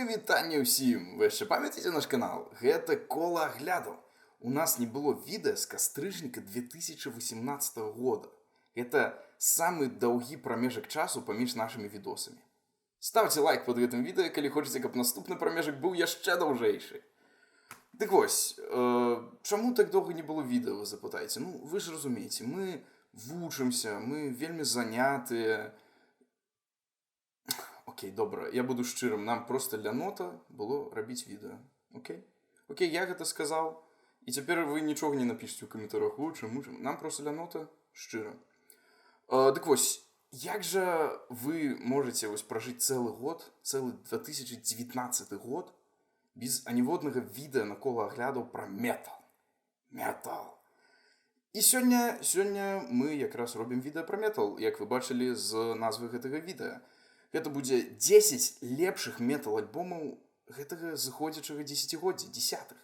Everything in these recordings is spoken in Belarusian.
Мае вітанне ўсім! Вы яшчэ памятаеце наш канал? Гэта кола аглядаў. У нас не было відэа з кастрычніка 2018 года. Гэта самы даўгі прамежак часу паміж нашымі відосамі. Ставце лайк под гэтым відэа, калі хочаце, каб наступны прамежак быў яшчэ даўжэйшы. Дык вось, чаму так доўга не было відэа, вы запытаеце? Ну, вы ж разумееце, мы вучымся, мы вельмі занятыя. Окей, добра, я буду шчырым, нам проста лянота было рабіць відэа. Окей? Окей, я гэта сказаў, і цяпер вы нічога не напішце ў каментарах, чаму, нам проста лянота шчыра. Дык вось, як жа вы можаце пражыць цэлы год, цэлы 2019 год, без аніводнага відэа на кола аглядаў пра метал. Метал. І сёння мы якраз робім відэа пра метал, як вы бачылі з назвы гэтага відэа. Гэта будзе 10 лепшых метал-альбомаў гэтага зыходзячага дзесяцігоддзя, дзесятых.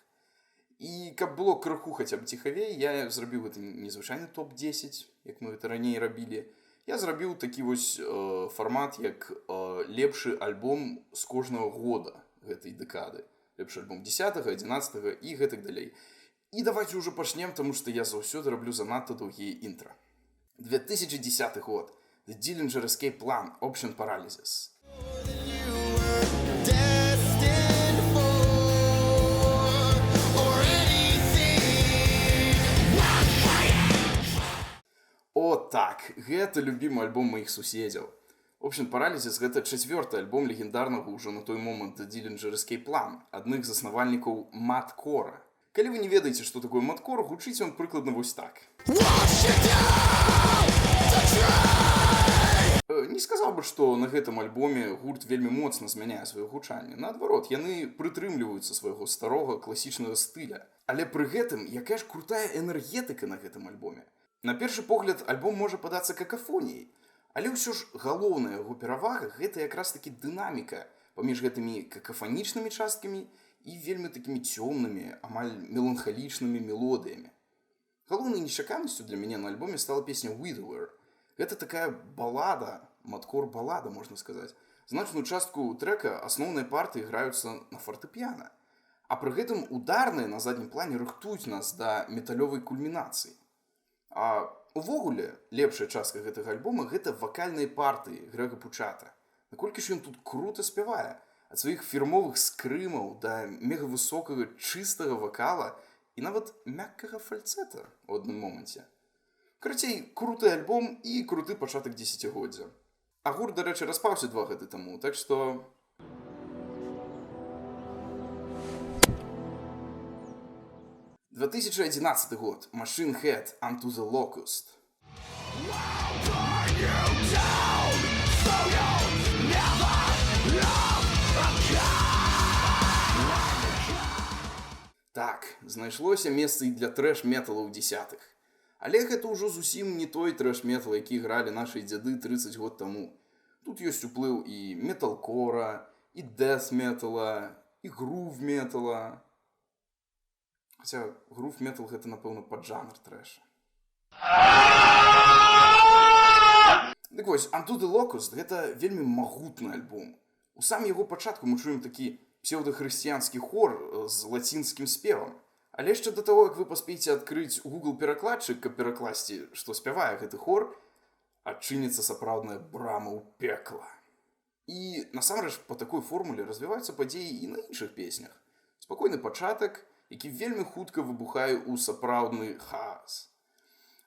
І каб было крыху хаця б ціхавей, я зрабіў гэты незвычайны топ-10, як мы гэта раней рабілі. Я зрабіў такі вось фармат, як лепшы альбом з кожнага года гэтай дэкады. Лепшы альбом 10-го, 11-го і гэтак далей. І давайте ўжо пачнем, таму што я заўсёды раблю занадта доўгія інтра. 2010 год. The Dillinger Escape Plan, Option Paralysis. О так, гэта любімы альбом маіх суседзяў. Option Paralysis гэта чацвёрты альбом легендарнага ўжо на той момант The Dillinger Escape Plan, адных з заснавальнікаў маткора. Калі вы не ведаеце, што такое маткор, гучыць ён прыкладна вось так. Не сказаў бы, што на гэтым альбоме гурт вельмі моцна змяняе сваё гучанне. Наадварот, яны прытрымліваюцца свайго старога класічнага стыля. Але пры гэтым, якая ж крутая энергетыка на гэтым альбоме. На першы погляд, альбом можа падацца какафоніяй, але ўсё ж галоўная яго перавага гэта якраз такі дынаміка паміж гэтымі какафанічнымі часткамі і вельмі такімі цёмнымі, амаль меланхалічнымі мелодыямі. Галоўнай нечаканасцю для мяне на альбоме стала песня Widower. Гэта такая балада, маткор-балада, можна сказаць. Значную частку трэка асноўныя партыі граюцца на фартэпіяна. А пры гэтым ударныя на заднім плане рыхтуюць нас да металёвай кульмінацыі. А увогуле, лепшая частка гэтага альбома гэта вакальныя партыі Грэга Пучата. Наколькі ж ён тут крута спявае. Ад сваіх фірмовых скрымаў да мегавысокага чыстага вакала і нават мяккага фальцэта ў адным моманце. Карацей, круты альбом і круты пачатак дзесяцігоддзя. А гурт, дарэчы, распаўся 2 гады таму, так што... — 2011 год. Machine Head, Unto the Locust. Так, знайшлося месца і для трэш-метала ў дзесятых. Але гэта ўжо зусім не той трэш-метал, які гралі нашы дзяды 30 год таму. Тут ёсць уплыў і металкора, і дэс-метала, і грув-метала. Хаця грув-метал гэта, напэўна, паджанр трэша. Дык вось, Unto the Locust гэта вельмі магутны альбом. У самым яго пачатку мы чуем такі псеўдахрысціянскі хор з лацінскім спевам. Але яшчэ да таго, як вы паспееце адкрыць Google перакладчык, каб перакласці, што спявае гэты хор, адчыніцца сапраўдная брама ў пекла. І насамрэч па такой формуле развіваюцца падзеі і на іншых песнях. Спакойны пачатак, які вельмі хутка выбухае ў сапраўдны хаос.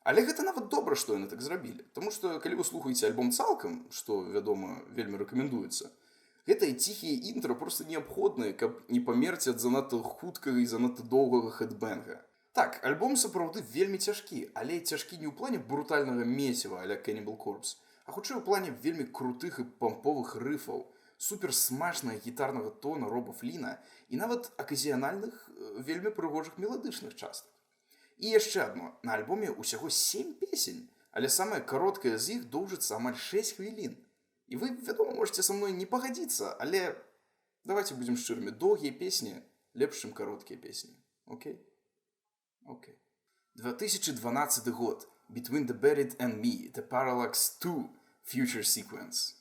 Але гэта нават добра, што яны так зрабілі. Таму што, калі вы слухаеце альбом цалкам, што, вядома, вельмі рэкамендуецца, гэтыя ціхія інтра проста неабходныя, каб не памерці ад занадта хуткага і занадта доўгага хэдбэнга. Так, альбом сапраўды вельмі цяжкі, але цяжкі не ў плане брутальнага месіва а-ля Cannibal Corpse, а хутчэй у плане вельмі крутых і памповых рыфаў, суперсмачнага гітарнага тона Роба Фліна і нават аказіянальных, вельмі прыгожых меладычных частак. І яшчэ адно, на альбоме ўсяго 7 песень, але самая кароткая з іх доўжыцца амаль 6 хвілін. І вы, вядома, можете са мной не пагадзіцца, але давайте будзем шчырымі, доўгія песні лепш, чым кароткія песні. Окей? Окей. 2012 год. Between the Buried and Me, The Parallax 2, Future Sequence.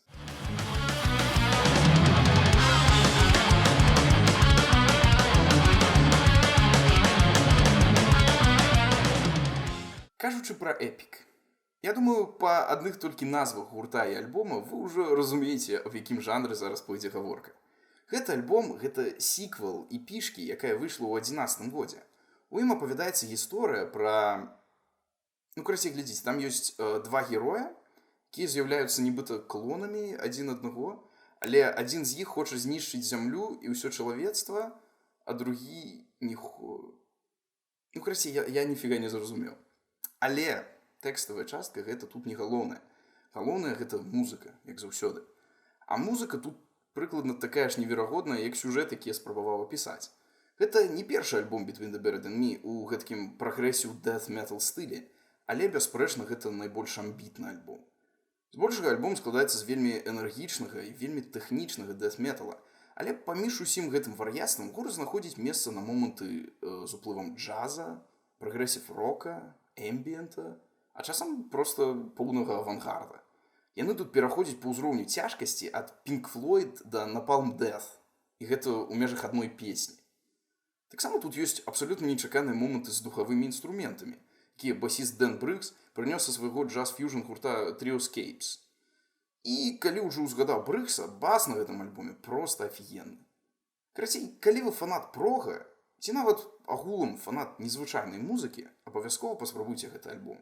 Кажучы пра эпік. Я думаю, па адных толькі назвах гурта і альбома вы ўжо разумееце, аб якім жанры зараз пойдзе гаворка. Гэты альбом гэта сіквел эпішкі, якая выйшла ў 11 годзе. У ім апавядаецца гісторыя пра... Ну, карацей, глядзіце, там ёсць два героя, якія з'яўляюцца нібыта клонамі адзін аднаго, але адзін з іх хоча знішчыць зямлю і ўсё чалавецтва, а другі не Ну, карацей, я ніфіга не зразумеў. Але тэкставая частка гэта тут не галоўная. Галоўная гэта музыка, як заўсёды. А музыка тут прыкладна такая ж неверагодная, як сюжэт, які я спрабаваў апісаць. Гэта не першы альбом Between the Buried and Me у гэткім прагрэсіў death metal стылі, але, бясспрэчна, гэта найбольш амбітны альбом. Збольшага альбом складаецца з вельмі энергічнага і вельмі тэхнічнага дэт-метала, але паміж усім гэтым вар'яцтвам гурт знаходзіць месца на моманты з уплывам джаза, прагрэсів-рока, эмбіента, а часам проста поўнага авангарда. Яны тут пераходзяць па ўзроўню цяжкасці ад Pink Floyd да Napalm Death, і гэта ў межах адной песні. Таксама тут ёсць абсалютна нечаканыя моманты з духавымі інструментамі, якія басіст Дэн Брыкс прынёс са свайго джаз-фьюжн гурта Trioscapes. І калі ўжо ўзгадаў Брыкса, бас на гэтым альбоме проста афігенны. Карацей, калі вы фанат прога, ці нават агулам фанат незвычайнай музыкі, абавязкова паспрабуйце гэты альбом.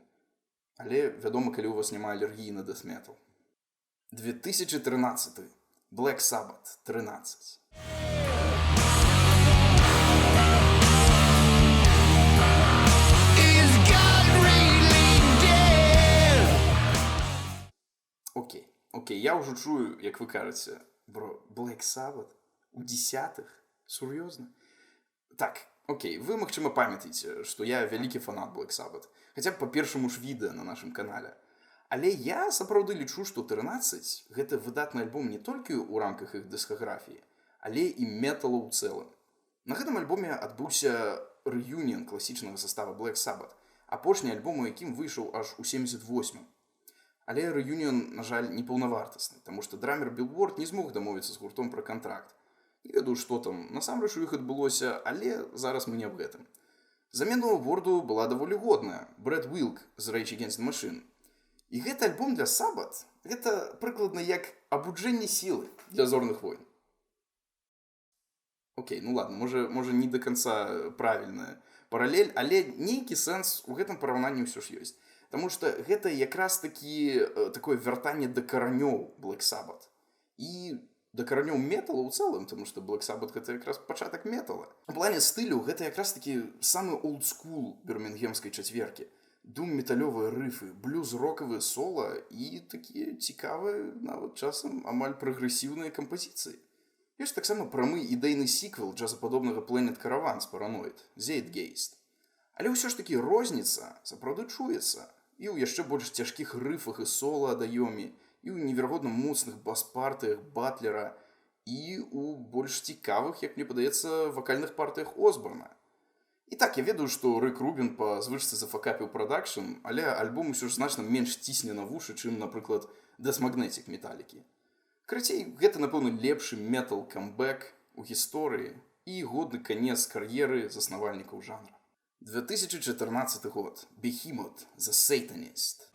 Але, вядома, калі у вас няма алергіі на дэт-метал. 2013. Black Sabbath 13. Окей, я ўжо чую, як вы кажаце, бро, Black Sabbath у 10-х? Сур'ёзна? Так, окей, вы, магчыма, памятаеце, што я вялікі фанат Black Sabbath, хаця б па першаму ж відэа на нашым канале. Але я сапраўды лічу, што 13 гэта выдатны альбом не толькі ў рамках іх дыскаграфіі, але і метала ў цэлым. На гэтым альбоме адбыўся рэюніон класічнага састава Black Sabbath, апошні альбом, у якім выйшаў аж у 78-м. Але рэюніон, на жаль, не паўнавартасны, таму што драмер Біл Уорд не змог дамовіцца з гуртом пра кантракт. Не ведаю, што там насамрэч у іх адбылося, але зараз мы не аб гэтым. Замена Уорду была даволі годная. Брэд Уилк з Rage Against the Machine. І гэты альбом для Sabbath гэта прыкладна як абуджэнне сілы для зорных войн. Окей, ну ладно, можа не до конца правільная паралель, але нейкі сэнс у гэтым параўнанні ўсё ж ёсць. Таму што гэта якраз такое вяртанне да каранёў Black Sabbath. І да каранёў метала ў цэлым, таму што Black Sabbath гэта якраз пачатак метала. У плане стылю гэта якраз такі самы олдскул бірмінгемскай чацверкі. Дум-металёвыя рыфы, блюз-рокавыя соло і такія цікавыя, нават часам амаль прагрэсіўныя кампазіцыі. Ёсць таксама прамы ідэйны сіквел джазападобнага Planet Caravan з Paranoid, Zeitgeist. Але ўсё ж такі розніца сапраўды чуецца і ў яшчэ больш цяжкіх рыфах і соло ад Айомі, і ў неверагодна моцных бас-партыях Батлера, і ў больш цікавых, як мне падаецца, вакальных партыях Осборна. І так, я ведаю, што Рик Рубін па звычцы зафакапіў прадакшн, але альбом усё ж значна менш цісне на вушы, чым, напрыклад, Death Magnetic Металікі. Карацей, гэта, напэўна, лепшы метал-камбэк у гісторыі і годны канец кар'еры заснавальнікаў жанра. 2014 год. Behemoth, The Satanist.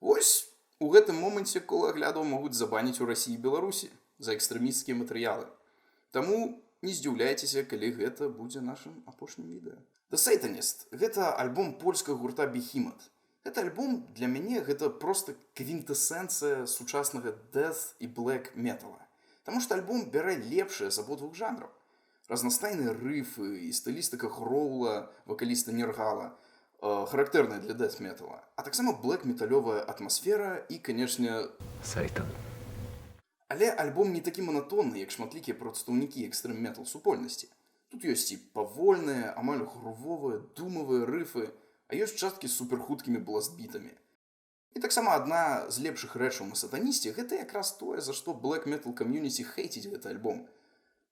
Ось, у гэтым моманце кола аглядаў могуць забаніць у Расіі і Беларусі за экстрэмісцкія матэрыялы. Таму не здзіўляйцеся, калі гэта будзе нашым апошнім відэа. The Satanist – гэта альбом польскага гурта Behemoth. Гэты альбом для мяне гэта проста квінтэсэнцыя сучаснага death і black метала. Таму што альбом бярэ лепшае з абодвух жанраў. Разнастайныя рыфы і стылістыка гроула, вакаліста Нергала, характэрная для death метала, а таксама блэк-металёвая атмасфера і, канешне, Сайтан. Але альбом не такі манатонны, як шматлікія прадстаўнікі экстрэм-метал супольнасці. Тут ёсць і павольныя, амаль грувовыя, думавыя рыфы, а ёсць часткі з суперхуткімі бластбітамі. І таксама адна з лепшых рэчаў на сатанісце гэта якраз тое, за што Black Metal Community хейціць гэты альбом.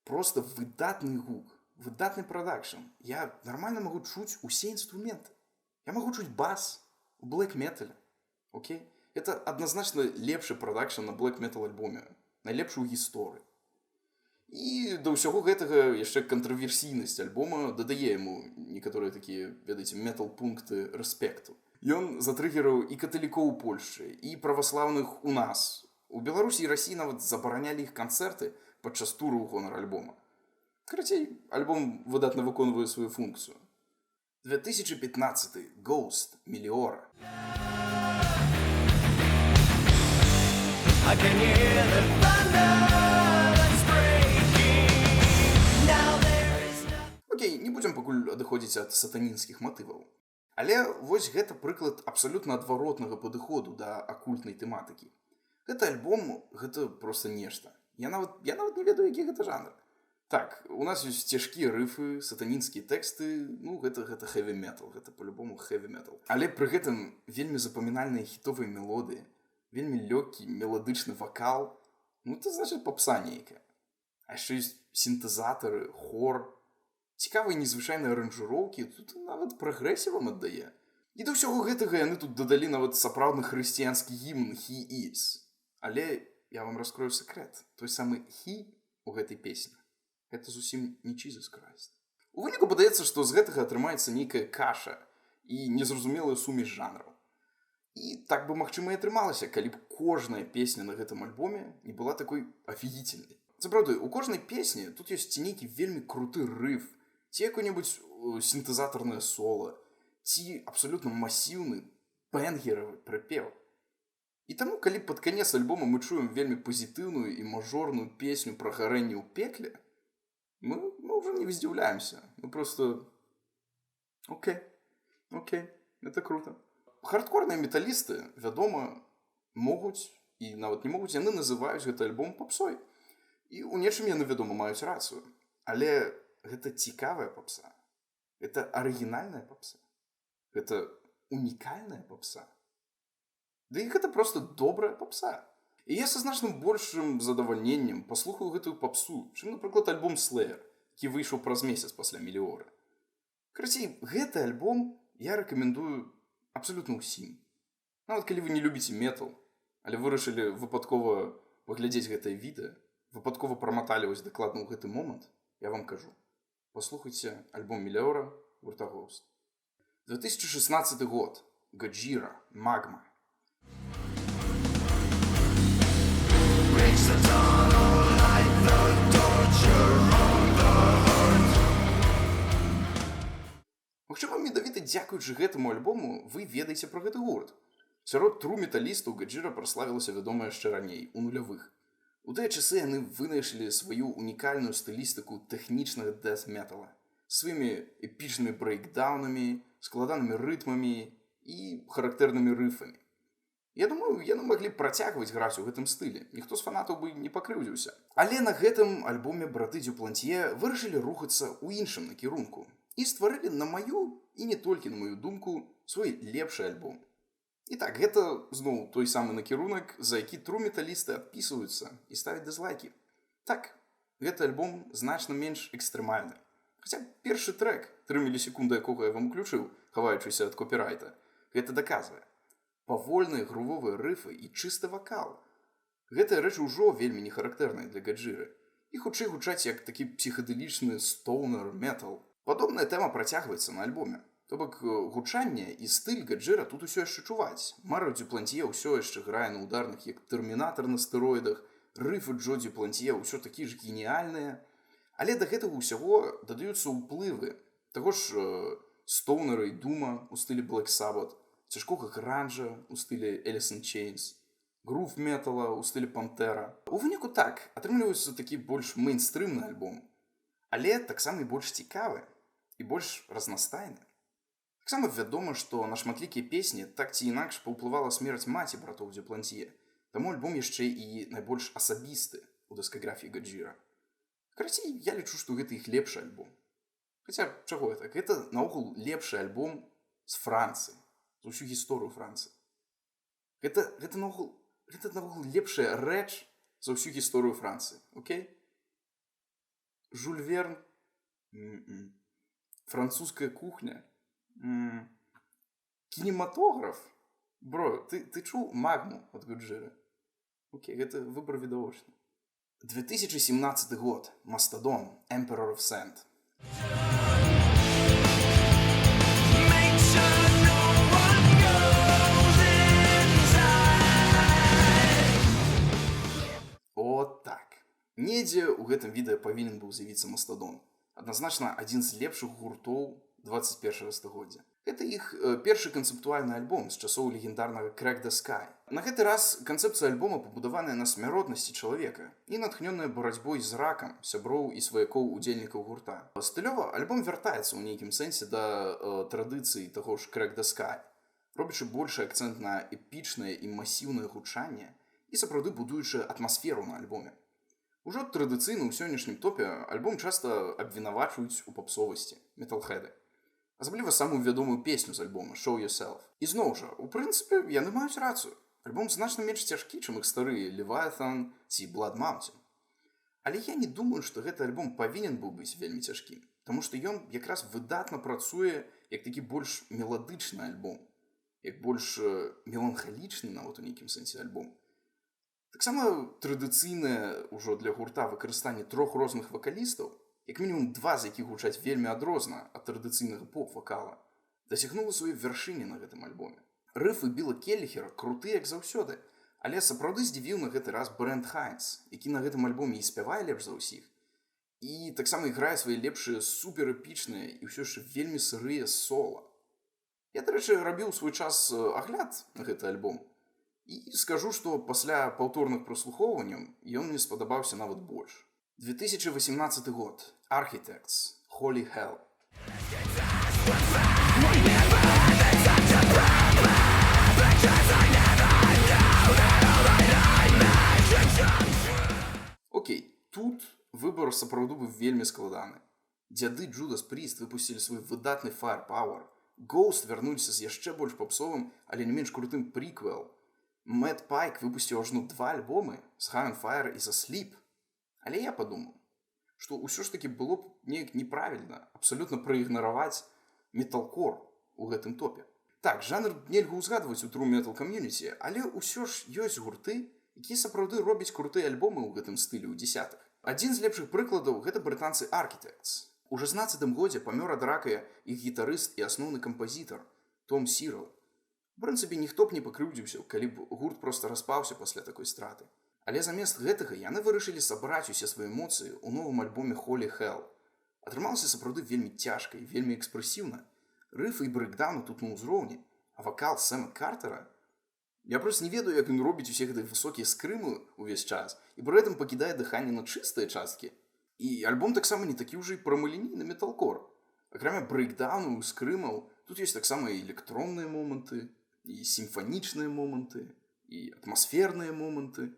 Проста выдатны гук, выдатны прадакшн. Я нармальна магу чуць усе інструменты. Я магу чуць бас у Black Metal. Окей? Это адназначна лепшы прадакшн на Black Metal альбоме. найлепшы ў гісторыі. І да ўсяго гэтага яшчэ кантраверсійнасць альбома дадае яму некаторыя такія, ведаеце, метал-пункты рэспекту. Ён затрыгераў і каталікоў у Польшчы, і праваслаўных у нас. У Беларусі і Расіі нават забаранялі іх канцэрты падчас туру ў гонар альбома. Карацей, альбом выдатна выконвае сваю функцыю. 2015. Ghost, Меліора. I can hear the thunder that's breaking. Now there is no... Окей, не будзем пакуль адыходзіць ад сатанінскіх матываў. Але вось гэта прыклад абсалютна адваротнага падыходу да акультнай тэматыкі. Гэты альбом, гэта проста нешта. Я нават не ведаю, які гэта жанр. Так, у нас ёсць цяжкія рыфы, сатанінскія тэксты, ну, гэта heavy metal, гэта по-любому heavy metal. Але пры гэтым вельмі запамінальныя хітовыя мелодыі, вельмі лёгкі меладычны вакал, ну, это значит попса нейкая. А яшчэ ёсць сінтэзатары, хор, цікавыя незвычайныя аранжыроўкі, тут нават прагрэсівам аддае. І да ўсяго гэтага яны тут дадалі нават сапраўдны хрысціянскі гімн «He is». Але я вам раскрою секрет. Той самы «He» у гэтай песні. Гэта зусім не Jesus Christ. У выніку падаецца, што з гэтага атрымаецца нейкая каша і незразумелая сумесь жанраў. І так бы, магчыма, і атрымалася, калі б кожная песня на гэтым альбоме не была такой афігітельнай. Сапраўды, у кожнай песні тут ёсць ці нейкі вельмі круты рыф, ці якое-небудзь сінтэзатарнае соло, ці абсалютна масіўны бэнгеравы прыпеў. І таму, калі пад канец альбома мы чуем вельмі пазітыўную і мажорную песню пра гарэнне ў пекле, мы ўжо не здзіўляемся. Мы просто... Окей, это круто. Хардкорныя металісты, вядома, могуць, і нават не могуць, яны называюць гэты альбом попсой. І ў нечым яны, вядома, маюць рацыю. Але гэта цікавая попса. Гэта арыгінальная попса. Гэта унікальная попса. Да і гэта проста добрая попса. І я са значным большым задавальненнем паслухаю гэтую попсу, чым, напрыклад, альбом Slayer, які выйшаў праз месяц пасля Меліоры. Карацей, гэты альбом я рэкамендую абсолютно ўсім. Нават калі вы не любіце метал, але вырашылі выпадкова паглядзець гэтае відэа, выпадкова праматалі вось дакладна ў гэты момант, я вам кажу. Паслухайце альбом Меліора гурта Ghost. 2016 год. Годжира. Магма. Магчыма, менавіта дзякуючы гэтаму альбому вы ведаеце пра гэты гурт. Сярод тру-металістаў Годжира праславілася, вядома, яшчэ раней, у нулявых. У тыя часы яны вынайшлі сваю унікальную стылістыку тэхнічнага дэт-метала. Сваімі эпічнымі брейкдаунамі, складанымі рытмамі і характэрнымі рыфамі. Я думаю, яны маглі працягваць граць у гэтым стылі. Ніхто з фанатаў бы не пакрыўдзіўся. Але на гэтым альбоме браты Дюплантье вырашылі рухацца ў іншым накірунку. І стварылі на маю, і не толькі на маю думку, свой лепшы альбом. І так, гэта, зноў, той самы накірунак, за які тру-металісты адпісваюцца і ставяць дызлайкі. Так, гэты альбом значна менш экстрэмальны. Хаця першы трэк, 3 мілісекунды якога я вам уключыў, хаваючыся ад копірайта, гэта даказвае. Павольныя грувовыя рыфы і чысты вакал. Гэтыя рэчы ўжо вельмі не характэрныя для Годжиры. І хутчэй гучаць як такі псіхадэлічны стоунер-метал. Падобная тэма працягваецца на альбоме. То бок гучанне і стыль Годжира тут усё яшчэ чуваць. Маро Дюплантье ўсё яшчэ грае на ударных, як Тэрмінатар на стэроідах, рыфы Джо Дюплантье ўсё такі ж геніяльныя. Але да гэтага ўсяго дадаюцца ўплывы таго ж стоунера і дума ў стылі Black Sabbath, цяжкога гранжа ў стылі Alice in Chains, грув-метала ў стылі Пантера. У выніку так, атрымліваецца такі больш мейнстрымны альбом, але таксама і больш цікавы і больш разнастайны. Таксама вядома, што на шматлікія песні так ці інакш паўплывала смерць маці братоў Дюплантье, таму альбом яшчэ і найбольш асабісты ў дыскаграфіі Годжира. Карацей, я лічу, што гэта іх лепшы альбом. Хаця, чаго я так? Гэта наогул лепшы альбом з Францыі, за ўсю гісторыю Францыі. Гэта наогул лепшая рэч за ўсю гісторыю Францыі, окей? Жюль Верн? Французская кухня? Кінематограф? Бро, ты чуў Магму ад Годжиры? Окей, гэта выбар відавочны. 2017 год. Мастодон. Emperor of Sand. От так. Недзе ў гэтым відэа павінен быў з'явіцца Мастодон. Адназначна адзін з лепшых гуртоў 21 стагоддзя. Гэта іх першы канцэптуальны альбом з часоў легендарнага Crack the Sky. На гэты раз канцэпцыя альбома пабудаваная на смяротнасці чалавека і натхнёная барацьбой з ракам сяброў і сваякоў удзельнікаў гурта. Стылёва альбом вяртаецца ў нейкім сэнсе да традыцыі таго ж Crack the Sky, робячы большы акцэнт на эпічнае і масіўнае гучанне і сапраўды будуючы атмасферу на альбоме. Ужо традыцыйна ў сённяшнім топе альбом часта абвінавачваюць у папсовасці, металхеды. Асабліва самую вядомую песню з альбома «Show Yourself». І зноў жа, у прынцыпе, яны маюць рацыю. Альбом значна менш цяжкі, чым іх старыя «Leviathan» ці «Blood Mountain». Але я не думаю, што гэты альбом павінен быў быць вельмі цяжкім, таму што ён якраз выдатна працуе як такі больш меладычны альбом, як больш меланхалічны нават у нейкім сэнсе альбом. Таксама традыцыйнае ўжо для гурта выкарыстанне трох розных вакалістаў, як мінімум два з якіх гучаць вельмі адрозна ад традыцыйнага поп-вакала, дасягнула сваёй вяршыні на гэтым альбоме. Рыфы Біла Келліхера крутыя як заўсёды, але сапраўды здзівіў на гэты раз Брент Хайнс, які на гэтым альбоме і спявае лепш за ўсіх, і таксама іграе свае лепшыя суперэпічныя і ўсё ж вельмі сырыя сола. Я, дарэчы, рабіў свой час агляд на гэты альбом, і скажу, што пасля паўторных праслухоўванняў ён мне спадабаўся нават больш. 2018 год. Architects. Holy Hell. Окей, тут выбор сапраўды быў вельмі складаны. Дзяды Judas Priest выпусцілі свой выдатны Firepower. Ghost вярнуліся з яшчэ больш попсовым, але не менш крутым приквел. Мэтт Пайк выпусціў ажно 2 альбомы з High on Fire і з Asleep. Але я падумаў, што ўсё ж такі было б неяк неправільна абсалютна праігнараваць металкор у гэтым топе. Так, жанр нельга ўзгадваць у true metal community, але ўсё ж ёсць гурты, якія сапраўды робяць крутыя альбомы ў гэтым стылі ў дзесятых. Адзін з лепшых прыкладаў гэта брытанцы Architects. У 16 годзе памёр ад рака іх гітарыст і асноўны кампазітар Том Сірэл. У прынцыпе, ніхто б не пакрыўдзіўся, калі б гурт проста распаўся пасля такой страты. Але замест гэтага яны вырашылі сабраць усе свае эмоцыі ў новым альбоме Holy Hell. Атрымалася сапраўды вельмі цяжка і вельмі экспрэсіўна. Рыфы і брэкдауны тут на ўзроўні, а вакал Сэма Картера... Я проста не ведаю, як ён робіць усе гэтыя высокія скрымы ўвесь час і пры гэтым пакідае дыханне на чыстыя часткі. І альбом таксама не такі ўжо і прамалінейны металкор. Акрамя брэкдауну і скрымаў, тут ёсць таксама і электронныя моманты, і сімфанічныя моманты, і атмасферныя моманты.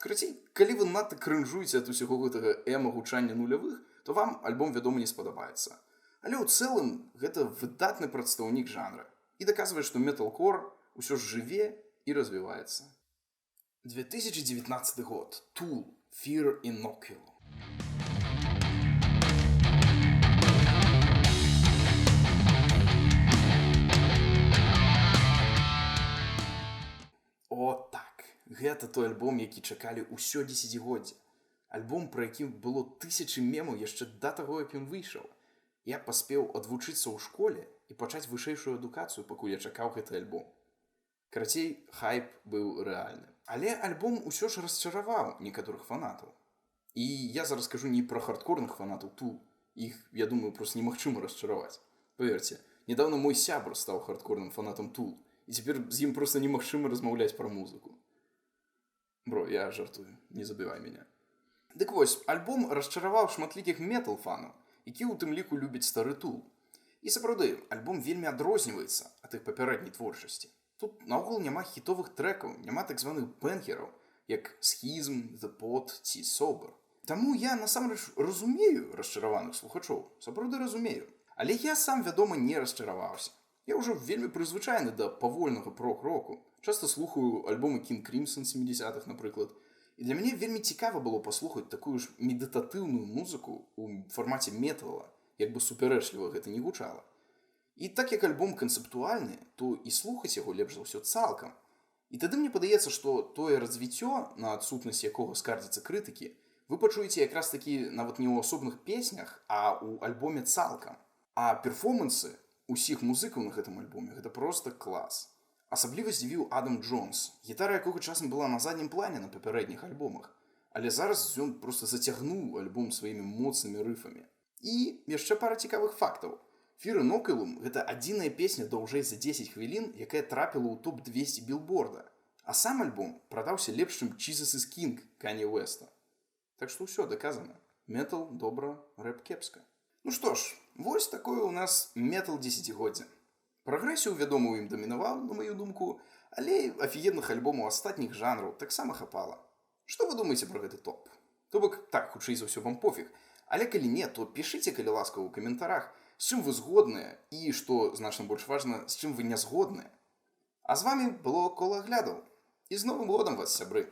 Карацей, калі вы надта крынжуеце ад усяго гэтага эма-гучання нулявых, то вам альбом, вядома, не спадабаецца. Але ў цэлым гэта выдатны прадстаўнік жанра і даказвае, што металкор усё ж жыве і развіваецца. 2019 год. Tool. Fear Inoculum. О, так. Гэта той альбом, які чакалі ўсё дзесяцігоддзе. Альбом, пра які было тысячы мемаў яшчэ да таго, як ён выйшаў. Я паспеў адвучыцца ў школе і пачаць вышэйшую адукацыю, пакуль я чакаў гэты альбом. Карацей, хайп быў рэальны. Але альбом усё ж расчараваў некаторых фанатаў. І я зараз кажу не пра хардкорных фанатаў Tool. Іх, я думаю, проста немагчыма расчараваць. Паверце, недавно мой сябр стаў хардкорным фанатам Tool. І цяпер з ім проста немагчыма размаўляць пра музыку. Бро, я жартую, не забівай мяне. Дык вось, альбом расчараваў шматлікіх метал-фанаў, які ў тым ліку любяць стары Tool. І сапраўды, альбом вельмі адрозніваецца ад іх папярэдняй творчасці. Тут наогул няма хітовых трэкаў, няма так званых бэнгераў, як Schism, The Pot ці Sober. Таму я насамрэч разумею расчараваных слухачоў, сапраўды разумею. Але я сам, вядома, не расчараваўся. Я ўжо вельмі прызвычайны да павольнага прог-року. Часта слухаю альбомы King Crimson 70-х, напрыклад. І для мяне вельмі цікава было паслухаць такую ж медытатыўную музыку ў фармаце метала, як бы суперэчліва гэта не гучала. І так як альбом канцэптуальны, то і слухаць яго лепш за ўсё цалкам. І тады мне падаецца, што тое развіццё, на адсутнасць якога скардзяцца крытыкі, вы пачуеце якраз такі нават не ў асобных песнях, а ў альбоме цалкам. А перформансы усіх музыкаў на гэтым альбоме гэта проста клас. Асабліва здзівіў Адам Джонс, гітара якога часам была на заднім плане на папярэдніх альбомах, але зараз ён проста зацягнуў альбом сваімі моцнымі рыфамі. І яшчэ пара цікавых фактаў. Fear Inoculum – гэта адзіная песня даўжэй за 10 хвілін, якая трапіла ў топ-200 билборда. А сам альбом прадаўся лепш, чым Jesus is King Канье Уэста. Так што ўсё даказана. Метал добра, рэп кепска. Ну што ж, вось такое ў нас метал дзесяцігоддзя. Прагрэсію, вядома, у ім дамінаваў, на маю думку, але афігенных альбомаў астатніх жанраў таксама хапала. Што вы думаеце пра гэты топ? То бок, так, хутчэй за ўсё вам пофіг. Але калі не, то пішыце, калі ласка, у каментарах, з чым вы згодныя і, што значна больш важна, з чым вы не згодныя. А з вамі было кола глядаў. І з Новым годам вас, сябры!